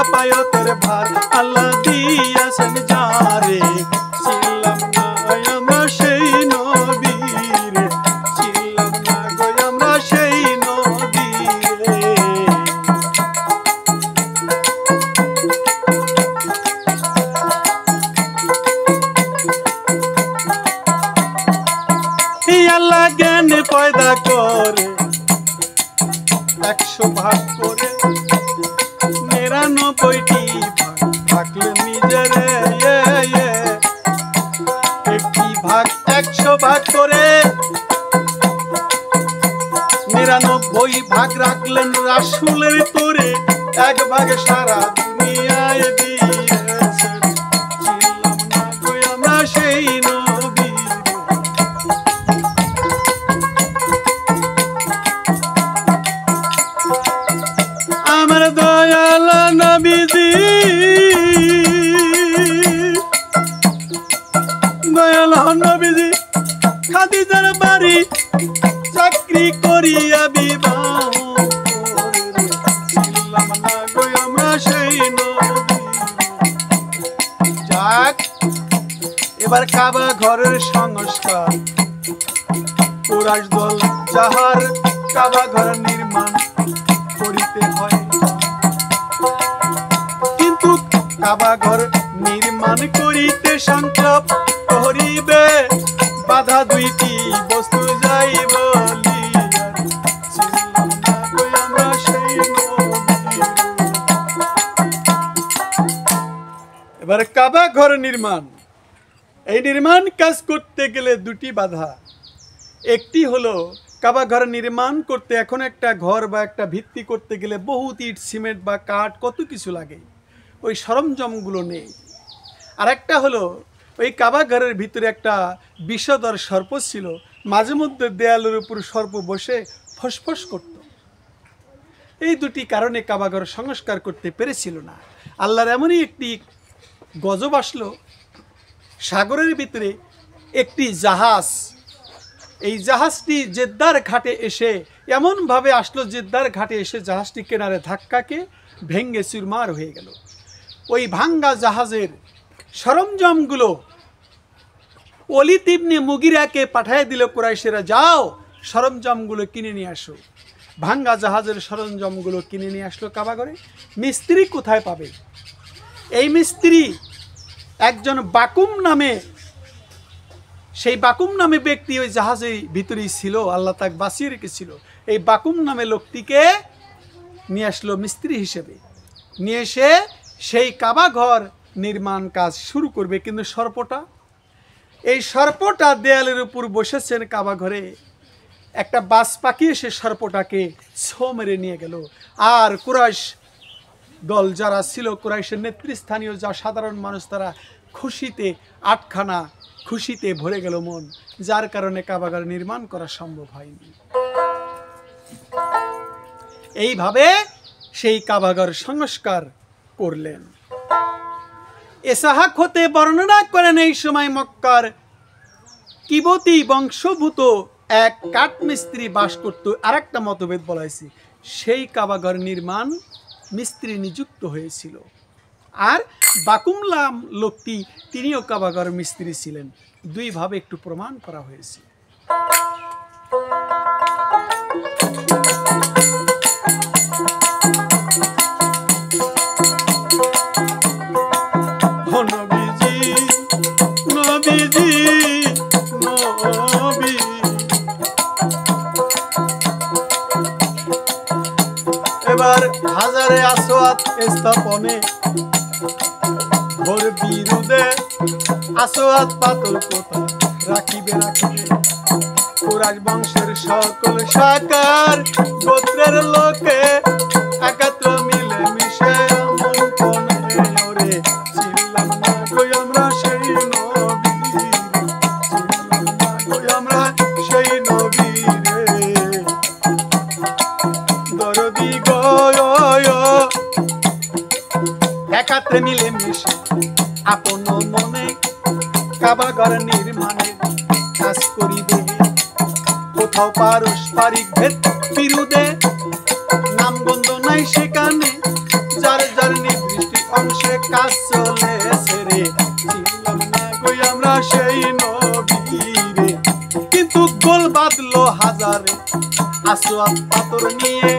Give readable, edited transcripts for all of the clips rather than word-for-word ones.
শাফায়াতের ভার আল্লাহ দিয়েছেন যারে ছিলাম না আমরা সেই নবীরে ছিলাম না গো আমরা সেই নবীরে আল্লাহ জ্ঞান পয়দা করে 100 ভাগ করে 99টি ভাগ থাকলে নিজের একটি ভাগ 100 ভাগ করে 99 ভাগ রাখলেন রাসূলের তোরে এক ভাগে সারা দুনিয়ায় দিয়েছেন ছিলাম না গো আমরা সেই নবী আমার দয়াল নবীজি দয়াল নবীজি খাদিজার বাড়ি চাকরি করিয়া বিবাহ ছিলাম না গো আমরা সেই নবী যাক এবার কাবা ঘরের সংস্কার কুরাইশ দল যাহার কাবা ঘর নির্মাণ করিতে হয় কিন্তু কাবা ঘর নির্মাণ করিতে সংকল্প করিবে বাধা দুইটি বস্তু যাই বলি ছিলাম না গো আমরা সেই নবী এবার কাবা ঘর নির্মাণ এই নির্মাণ কাজ করতে গেলে দুটি বাধা একটি হলো কাবা ঘর নির্মাণ করতে এখন একটা ঘর বা একটা ভিত্তি করতে গেলে বহুত ইট সিমেন্ট বা কাঠ কত কিছু লাগে ওই সরঞ্জামগুলো নেই আর একটা হলো ওই কাবা ঘরের ভিতরে একটা বিষধর সর্প ছিল মাঝে মধ্যে দেয়ালের উপর সর্প বসে ফসফস করত এই দুটি কারণে কাবা ঘর সংস্কার করতে পেরেছিল না আল্লাহর এমনই একটি গজব আসলো সাগরের ভিতরে একটি জাহাজ এই জাহাজটি জেদ্দার ঘাটে এসে এমনভাবে আসলো জেদ্দার ঘাটে এসে জাহাজটি কিনারে ধাক্কাকে ভেঙ্গে চুরমার হয়ে গেল ওই ভাঙ্গা জাহাজের সরঞ্জামগুলো ওলীদ ইবনে মুগিরাকে পাঠিয়ে দিল কুরাইশেরা যাও সরঞ্জামগুলো কিনে নিয়ে আসো ভাঙ্গা জাহাজের সরঞ্জামগুলো কিনে নিয়ে আসলো কাবা ঘরে মিস্ত্রি কোথায় পাবে এই মিস্ত্রি একজন বাকুম নামে সেই বাকুম নামে ব্যক্তি ওই জাহাজের ভিতরেই ছিল আল্লাহ তাকে বাঁচিয়ে রেখেছিল এই বাকুম নামে লোকটিকে নিয়ে আসলো মিস্ত্রি হিসেবে নিয়ে এসে সেই কাবা ঘর নির্মাণ কাজ শুরু করবে কিন্তু এই সর্পটা দেয়ালের উপর বসেছেন কাবা ঘরে একটা বাজ পাখি এসে সর্পটাকে ছো মেরে নিয়ে গেল আর কুরাইশ দল যারা ছিল কুরাইশের নেতৃস্থানীয় যা সাধারণ মানুষ তারা খুশিতে আটখানা খুশিতে ভরে গেল মন যার কারণে কাবা ঘর নির্মাণ করা সম্ভব হয়নি এইভাবে সেই কাবা ঘর সংস্কার করলেন ইসহাক হতে বর্ণনা করেন এই সময় মক্কার কিবতী বংশভূত এক কাঠমিস্ত্রি বাস করত আরেকটা মতভেদ বলা হয়েছে সেই কাবা ঘর নির্মাণ মিস্ত্রি নিযুক্ত হয়েছিল আর বাকুমলাম লোকটি তিনিও কাবা ঘর মিস্ত্রি ছিলেন দুইভাবে একটু প্রমাণ করা হয়েছে এবার হাজারে আসওয়াত স্থাপনে ভোর বিরুদে আসওয়াত পাতল কোথা রাখিবে কুরাইশ বংশের সকল শাখার গোত্রের লোকে একাত্র মিলে মিশে আমন কোনে ওরে ছিলাম না গো আমরা সেই নবী ছিলাম না গো আমরা সেই নবী রে দরদি গো একাত্রে মিলে মিশে আপন মনে কাবা ঘর নির্মাণের কাজ করিবে কোথাও পারস্পরিক ভেদ বিরুদ্ধে নামগন্ধ নাই সেখানে যার যার নির্দিষ্ট সে কাজ চলেছে রে, চিনলাম না কই আমরা সেই নবীরে। কিন্তু গোল বাঁধলো হাজারে আসওয়াদ পাথর নিয়ে,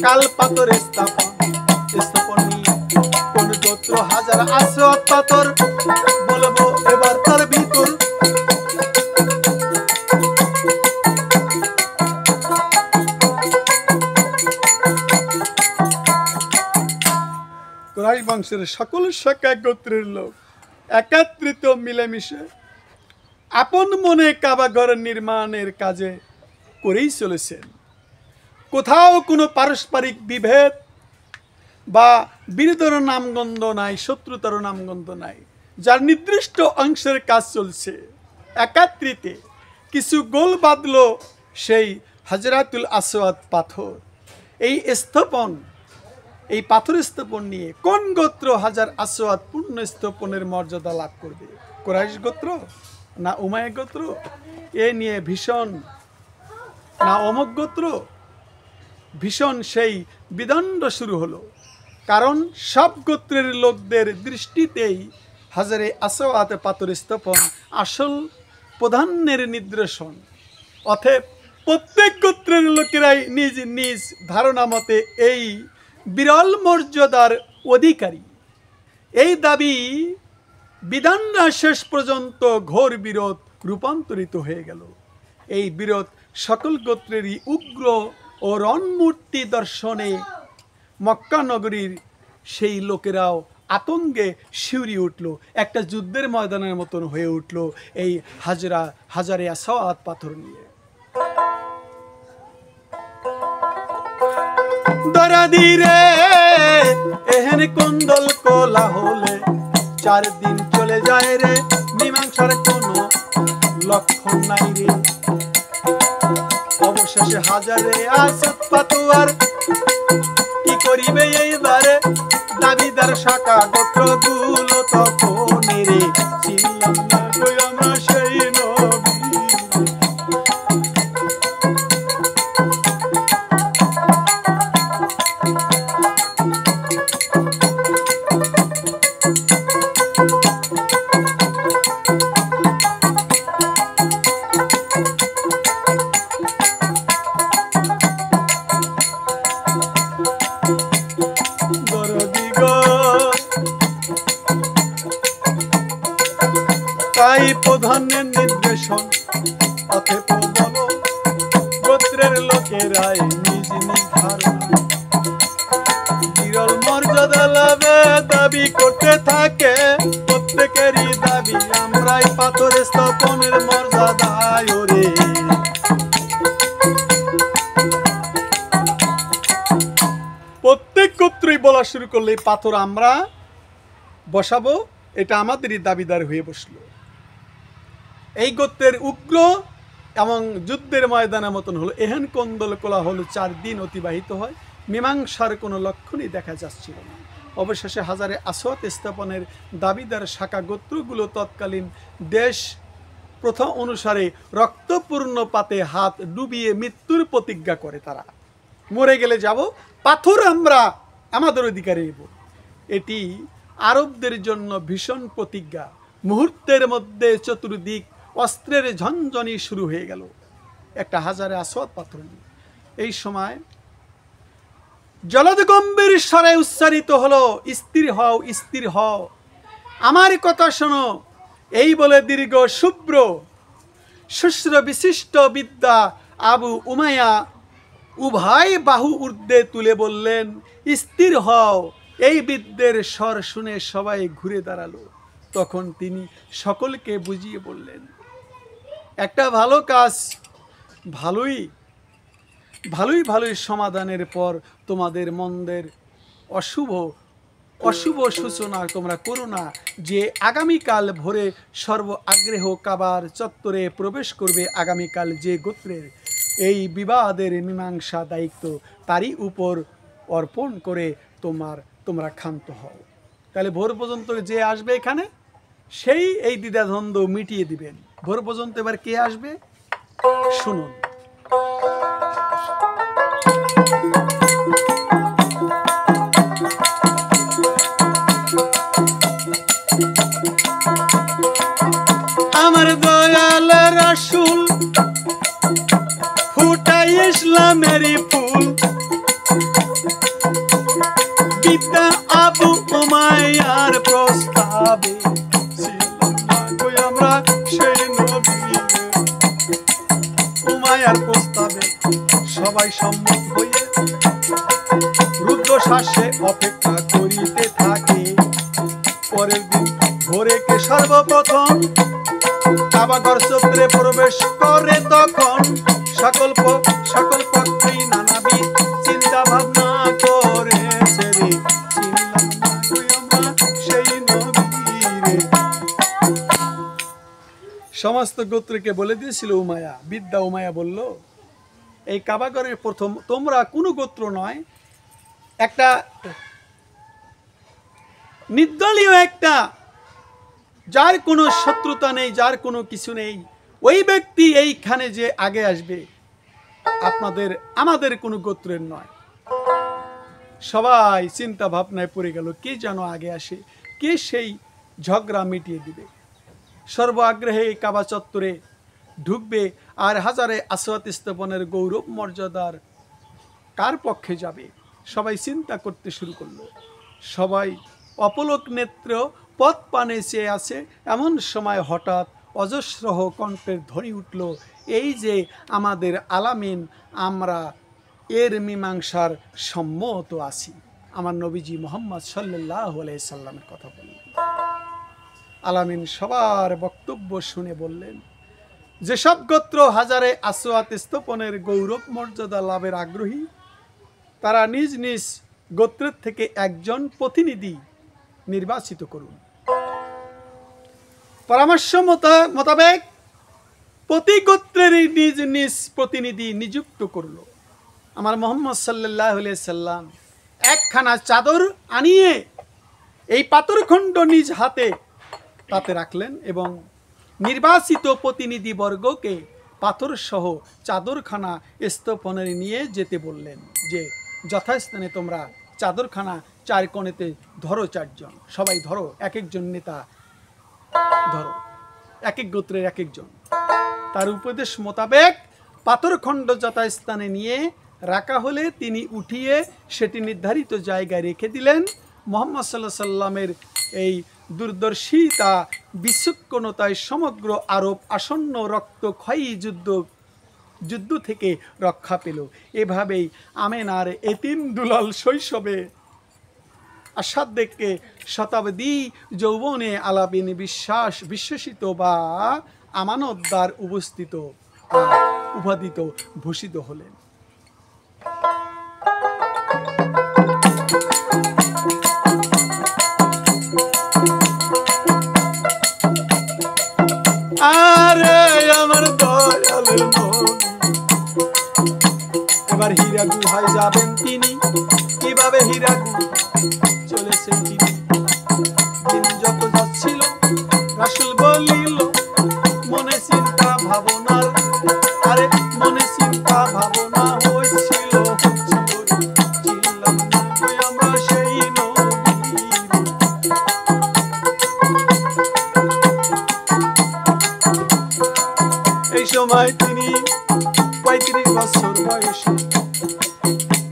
কাল পাথর স্থাপন নিয়ে। কোন গোত্র হাজার আসওয়াদ পাথর, বলবো এবার তার ভিতর। কুরাইশ বংশের সকল শাখা গোত্রের লোক একত্রিত মিলেমিশে আপন মনে কাবা ঘর নির্মাণের কাজে করেই চলেছেন। কোথাও কোনো পারস্পরিক বিভেদ বা বিরোধের নামগন্ধ নাই, শত্রুতার নামগন্ধ নাই। যার নির্দিষ্ট অংশের কাজ চলছে একাত্রিতে কিছু গোল বাঁধলো সেই হাজরাতুল আসওয়াদ পাথর। এই স্থাপন, এই পাথর স্থাপন নিয়ে কোন গোত্র হাজার আসওয়াদ পূর্ণ স্থাপনের মর্যাদা লাভ করবে? কুরাইশ গোত্র না উমাইয়া গোত্র? এ নিয়ে ভীষণ, না অমুক গোত্র? ভীষণ সেই বিদণ্ড শুরু হলো। কারণ সব গোত্রের লোকদের দৃষ্টিতেই হাজারে আসওয়াদ পাথর স্থাপন আসল প্রধানের নিদর্শন। অতএব প্রত্যেক গোত্রের লোকেরাই নিজ নিজ ধারণা মতে এই বিরল মর্যাদার অধিকারী। এই দাবি বিধানরা শেষ পর্যন্ত ঘোর বিরোধ রূপান্তরিত হয়ে গেল। এই বিরোধ সকল গোত্রেরই উগ্র ও রণমূর্তি দর্শনে মক্কা নগরীর সেই লোকেরাও আতঙ্কে শিউরি উঠল। একটা যুদ্ধের ময়দানের মতন হয়ে উঠল এই হাজারে আসওয়াদ পাথর নিয়ে। দরাদি রে এহেন কোন্দল কোলা হলে 4 দিন চলে যায় রে, মীমাংসার কোনো লক্ষণ নাই রে। অবশেষে হাজারে আসওয়াদ পাথর কি করিবে এইবারে, দাবিদার শাখা গোত্র গুলো তখন রে, চিনলাম না কই আমরা সেই নবী। তাই প্রধানের নির্দেশন, অথেপ বলো গোত্রের লোকেরাই নিজ নিজ ধারণা বিরল মর্যাদা লাভে দাবি করতে থাকে। প্রত্যেকেরই দাবি আমরাই পাথর স্থাপনের মর্যাদায় রে। প্রত্যেক গোত্রই বলা শুরু করলে পাথর আমরা বসাবো, এটা আমাদেরই দাবিদার হয়ে বসলো। এই গোত্রের উগ্র এবং যুদ্ধের ময়দানের মতন হলো। এহেন কোন্দল কোলাহল 4 দিন অতিবাহিত হয়, মীমাংসার কোনো লক্ষণই দেখা যাচ্ছিল না। অবশেষে হাজারে আসওয়াদ স্থাপনের দাবিদার শাখা গোত্রগুলো তৎকালীন দেশ প্রথা অনুসারে রক্তপূর্ণ পাতে হাত ডুবিয়ে মৃত্যুর প্রতিজ্ঞা করে। তারা মরে গেলে যাব, পাথর আমরা আমাদের অধিকারে নেব। এটি আরবদের জন্য ভীষণ প্রতিজ্ঞা। মুহূর্তের মধ্যে চতুর্দিক অস্ত্রের ঝনঝনি শুরু হয়ে গেল একটা হাজারে আসওয়াদ পাথর নিয়ে। এই সময় জলদ গম্ভীর স্বরে উচ্চারিত হলো, স্থির হও, স্থির হও, আমার কথা শোনো। এই বলে দীর্ঘ শুভ্র শুশ্র বিশিষ্ট বিদ্যা আবু উমাইয়া উভয় বাহু ঊর্ধ্বে তুলে বললেন, স্থির হও। এই বিদ্যের স্বর শুনে সবাই ঘুরে দাঁড়ালো। তখন তিনি সকলকে বুঝিয়ে বললেন, একটা ভালো কাজ ভালোই সমাধানের পর তোমাদের মন্দের অশুভ সূচনা তোমরা করো না, যে আগামীকাল ভোরে সর্ব আগ্রহ কাবার চত্বরে প্রবেশ করবে। আগামীকাল যে গোত্রের এই বিবাদের মীমাংসা দায়িত্ব তারই উপর অর্পণ করে তোমরা ক্ষান্ত হও। তাহলে ভোর পর্যন্ত যে আসবে এখানে সেই এই দ্বিধাদ্বন্দ্ব মিটিয়ে দিবেন। ভোর পর্যন্ত এবার কে আসবে শুনুন। প্রস্তাবে ছিলাম না কই আমরা সেই নবী। উমায়ার প্রস্তাবে সবাই সম্মত হয়ে রুদ্রশ্বাসে অপেক্ষা করিতে থাকে। পরের দিন ভোরে কে সর্বপ্রথম কাবাঘর চত্বরে প্রবেশ করে, তখন সকল পক্ষেই নানাবিধ চিন্তা ভাবনা করেছে রে, চিনলাম না কই আমরা সেই নবী রে। সমস্ত গোত্রকে বলে দিয়েছিল উমায়া, বিদ্যা উমায়া বলল, এই কাবাঘরের প্রথম তোমরা কোনো গোত্র নয়, একটা নির্দলীয় একটা, যার কোনো শত্রুতা নেই, যার কোনো কিছু নেই, ওই ব্যক্তি এইখানে যে আগে আসবে আমাদের কোনো গোত্রের নয়। সবাই চিন্তা ভাবনায় পড়ে গেল, কে যেন আগে আসে, কে সেই ঝগড়া মিটিয়ে দিবে। সর্ব আগ্রহে কাবা চত্বরে ঢুকবে আর হাজারে আসওয়াত স্থাপনের গৌরব মর্যাদার কার পক্ষে যাবে, সবাই চিন্তা করতে শুরু করলো। সবাই অপলক নেত্র পথ পানে চেয়ে আছে। এমন সময় হঠাৎ অজস্রহ কণ্ঠের ধ্বনি উঠল, এই যে আমাদের আলামিন, আমরা এর মীমাংসার সম্মত আছি। আমার নবীজি মোহাম্মদ সাল্লাল্লাহু আলাইহি সাল্লামের কথা বললেন। আলামিন সবার বক্তব্য শুনে বললেন, যেসব গোত্র হাজারে আসওয়াত স্থাপনের গৌরব মর্যাদা লাভের আগ্রহী, তারা নিজ নিজ গোত্রের থেকে একজন প্রতিনিধি নির্বাচিত করুন। পরামর্শ মোতাবেক প্রতি গোত্রের নিজ নিজ প্রতিনিধি নিযুক্ত করল। আমার মোহাম্মদ সাল্লাল্লাহু আলাইহি সাল্লাম একখানা চাদর আনিয়ে এই পাথরখণ্ড নিজ হাতে তাতে রাখলেন এবং নির্বাচিত প্রতিনিধিবর্গকে পাথর সহ চাদরখানা স্থাপনের নিয়ে যেতে বললেন, যে যথাস্থানে তোমরা চাদরখানা চার কোণেতে ধরো, চারজন সবাই ধরো, এক একজন নেতা ধরো, এক এক গোত্রের এক একজন। তার উপদেশ মোতাবেক পাথরখণ্ড যথাস্থানে নিয়ে রাখা হলে তিনি উঠিয়ে সেটি নির্ধারিত জায়গায় রেখে দিলেন। মুহাম্মদ সাল্লাল্লাহু আলাইহি সাল্লামের এই দূরদর্শিতা বিচক্ষণতায় সমগ্র আরব আসন্ন রক্তক্ষয়ী যুদ্ধ থেকে রক্ষা পেল। এভাবেই আমেনার এতিম দুলাল শৈশবে আসাদ্দেককে শতাব্দী যৌবনে আলাবিন বিশ্বাসিত বা আমানতদার উপাধিত ভূষিত হলেন। আরে আমার দয়ালের নবী, এবার হীরা গুহায় যাবেন তিনি। কিভাবে হীরা গুহায় চলেছেন তিনি? দিন যত যাচ্ছিল রাসূল বলিল, মনে চিন্তা ভাবনার, আরে মনে চিন্তা ভাবনা হয়েছিল, চিনলাম না কই আমরা সেই নবী। এই সময় তিনি 35 বছর বয়সে,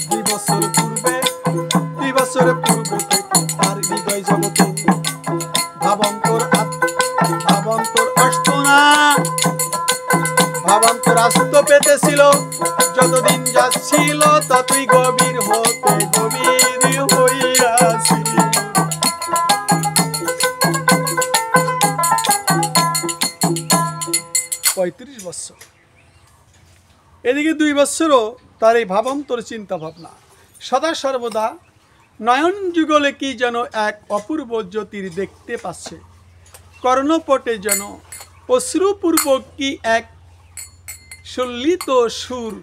2 বছর পূর্বে থেকে তার হৃদয় জগতে ভাবান্তর আসতো না, ভাবান্তর আসতে পেতেছিল। যতদিন যাচ্ছিল ততই গভীর হতে গভীর হইয়াছিল। 35 বছর, এদিকে 2 বছরও তার এই ভাবান্তর চিন্তা ভাবনা। সদা সর্বদা নয়ন যুগলে কি যেন এক অপূর্ব জ্যোতির দেখতে পাচ্ছে, কর্ণপটে যেন অশ্রুপূর্বক কি এক সল্লিত সুর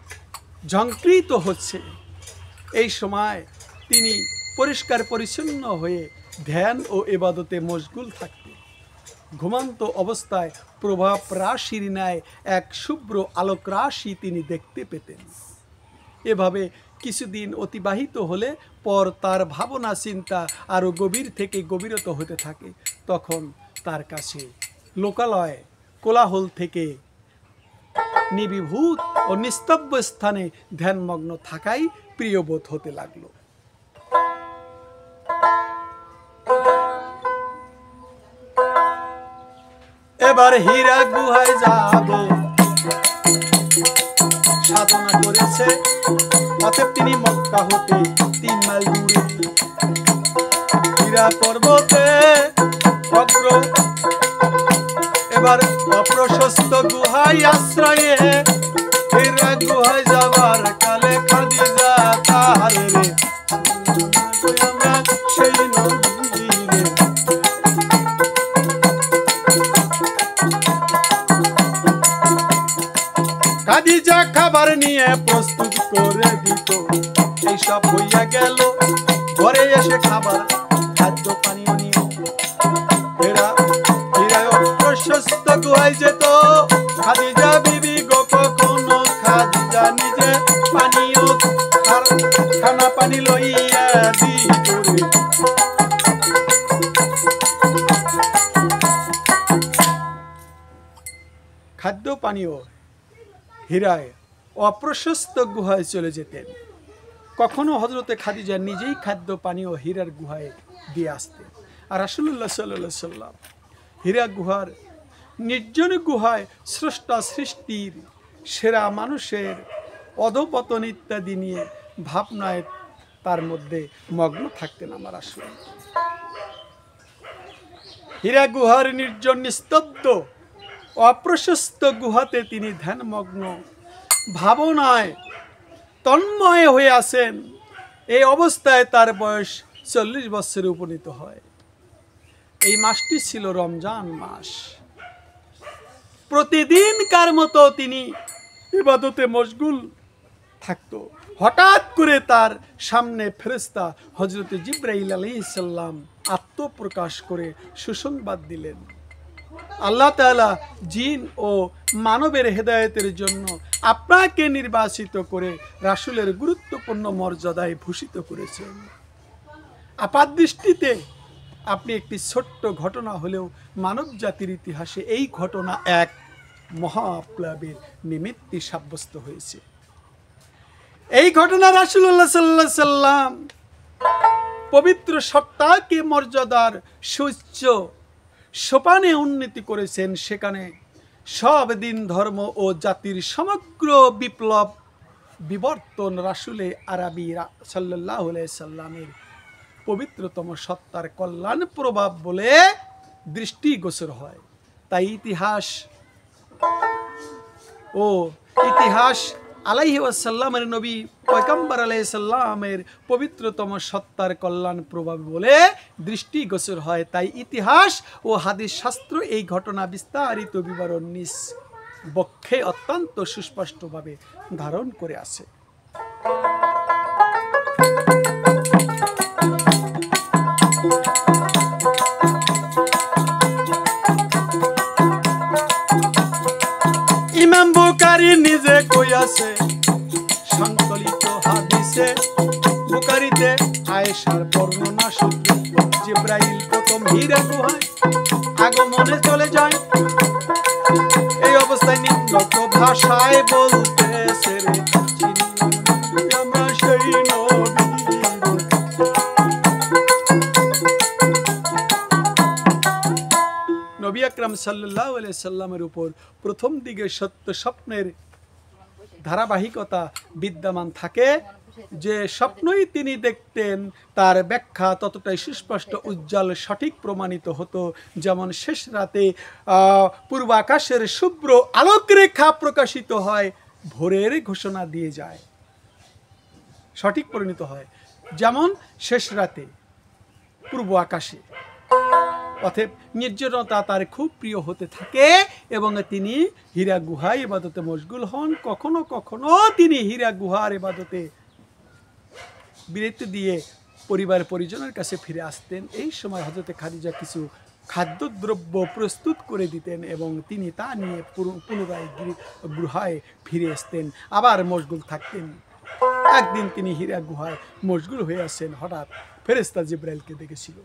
ঝঙ্কৃত হচ্ছে। এই সময় তিনি পরিষ্কার পরিচ্ছন্ন হয়ে ধ্যান ও ইবাদতে মশগুল থাকতেন। ঘুমন্ত অবস্থায় প্রভাব রাশির ন্যায় এক শুভ্র আলোক রাশি তিনি দেখতে পেতেন। এভাবে কিছুদিন অতিবাহিত হলে পর তার ভাবনা চিন্তা আরও গভীর থেকে গভীরতর হতে থাকে। তখন তার কাছে লোকালয় কোলাহল থেকে নিবিভূত ও নিস্তব্ধ স্থানে ধ্যানমগ্ন থাকাই প্রিয়বোধ হতে লাগলো। এবার হীরা গুহায় যাবে সাধনা করেছে। অতএব তিনি মক্কা হতে 3 মাইল দূরে হীরা পর্বতে অগ্র এবার অপ্রশস্ত গুহায় আশ্রয়ে হীরা গুহায় যাবার কালে খাদিজা তাহারে রে আমরা সেই নদীরে খাদিজা খাবার নিয়ে প্রস্তুত করে দিত। এইসব হইয়া গেল, ঘরে এসে খাবার খাদ্য পানীয় নিয়ে প্রশস্ত গুহায় যেত। খাদিজা বিবি গো কখনো খাদিজা নিজে পানীয় খানা পানি লইয়া দিত। খাদ্য পানীয় হীরায় অপ্রশস্ত গুহায় চলে যেতেন। কখনো হযরতে খাদিজা নিজেই খাদ্য পানীয় হীরার গুহায় দিয়ে আসতেন। আর রাসূলুল্লাহ সাল্লাল্লাহু আলাইহি সাল্লাম হীরা গুহার নির্জন গুহায় স্রষ্টা সৃষ্টির সেরা মানুষের অধপতন ইত্যাদি নিয়ে ভাবনায় তার মধ্যে মগ্ন থাকতেন আমার রাসূল। হীরা গুহার নির্জন নিস্তব্ধ অপ্রশস্ত গুহাতে তিনি ধ্যানমগ্ন ভাবনায় তন্ময় হয়ে আসেন। এই অবস্থায় তার বয়স 40 বছরে উপনীত হয়। এই মাসটি ছিল রমজান মাস। প্রতিদিনকার মতো তিনি ইবাদতে মশগুল থাকতো। হঠাৎ করে তার সামনে ফেরেশতা হযরতে জিবরাইল আলাইহিস সালাম আত্মপ্রকাশ করে সুসংবাদ দিলেন। আল্লাহ তাআলা জিন ও মানবের হেদায়েতের জন্য আপনাকে নির্বাচিত করে রাসূলের গুরুত্বপূর্ণ মর্যাদায় ভূষিত করেছেন। আপাত দৃষ্টিতে আপনি একটি ছোট্ট ঘটনা হলেও মানব জাতির ইতিহাসে এই ঘটনা এক মহাপ্লাবের নিমিত্তে সাব্যস্ত হয়েছে। এই ঘটনা রাসূলুল্লাহ সাল্লাল্লাহু আলাইহি সাল্লাম পবিত্র সত্তাকে মর্যাদার সুউচ্চ সোপানে উন্নতি করেছেন। সেখানে সব দিন ধর্ম ও জাতির সমগ্র বিপ্লব বিবর্তন রাসূলে আরবি সাল্লাল্লাহু আলাইহি সাল্লামের পবিত্রতম সত্তার কল্যাণ প্রভাব বলে দৃষ্টিগোচর হয়। তাই ইতিহাস আলাইহি ওয়াসাল্লামের নবী পয়গম্বর আলাইহিস সালামের পবিত্রতম সত্তার কল্যাণ প্রভাব বলে দৃষ্টিগোচর হয়। তাই ইতিহাস ও হাদিস শাস্ত্র এই ঘটনা বিস্তারিত বিবরণ নিজ বক্ষে অত্যন্ত সুস্পষ্টভাবে ধারণ করে আছে। ইমাম বুখারী নিজে কইয়াছে সংকলিত হাদিসে, বুখারীতে আয়েশার বর্ণনা সূত্রে জিবরাইল প্রথম হীরা গুহায় আগমনে চলে যায়। এই অবস্থায় নিম্নত ভাষায় বলতেছে রে আমরা সেই নবী আকরাম সাল্লাল্লাহু আলাইহি সাল্লামের উপর প্রথম দিকে সত্য স্বপ্নের ধারাবাহিকতা বিদ্যমান থাকে। যে স্বপ্নই তিনি দেখতেন তার ব্যাখ্যা ততটাই সুস্পষ্ট, উজ্জ্বল, সঠিক প্রমাণিত হতো। যেমন শেষ রাতে পূর্ব আকাশের শুভ্র আলোকরেখা প্রকাশিত হয়, ভোরের ঘোষণা দিয়ে যায়, সঠিক পরিণত হয়। যেমন শেষ রাতে পূর্ব আকাশে, অতএব নির্জনতা তার খুব প্রিয় হতে থাকে এবং তিনি হীরা গুহায় ইবাদতে মশগুল হন। কখনো কখনো তিনি হীরা গুহার ইবাদতে বিরতি দিয়ে পরিবার পরিজনের কাছে ফিরে আসতেন। এই সময় হযরতে খাদিজা কিছু খাদ্যদ্রব্য প্রস্তুত করে দিতেন এবং তিনি তা নিয়ে পুনরায় গুহায় ফিরে আসতেন, আবার মশগুল থাকতেন। একদিন তিনি হীরা গুহায় মশগুল হয়ে আসেন, হঠাৎ ফেরেশতা জিবরাইলকে দেখেছিল।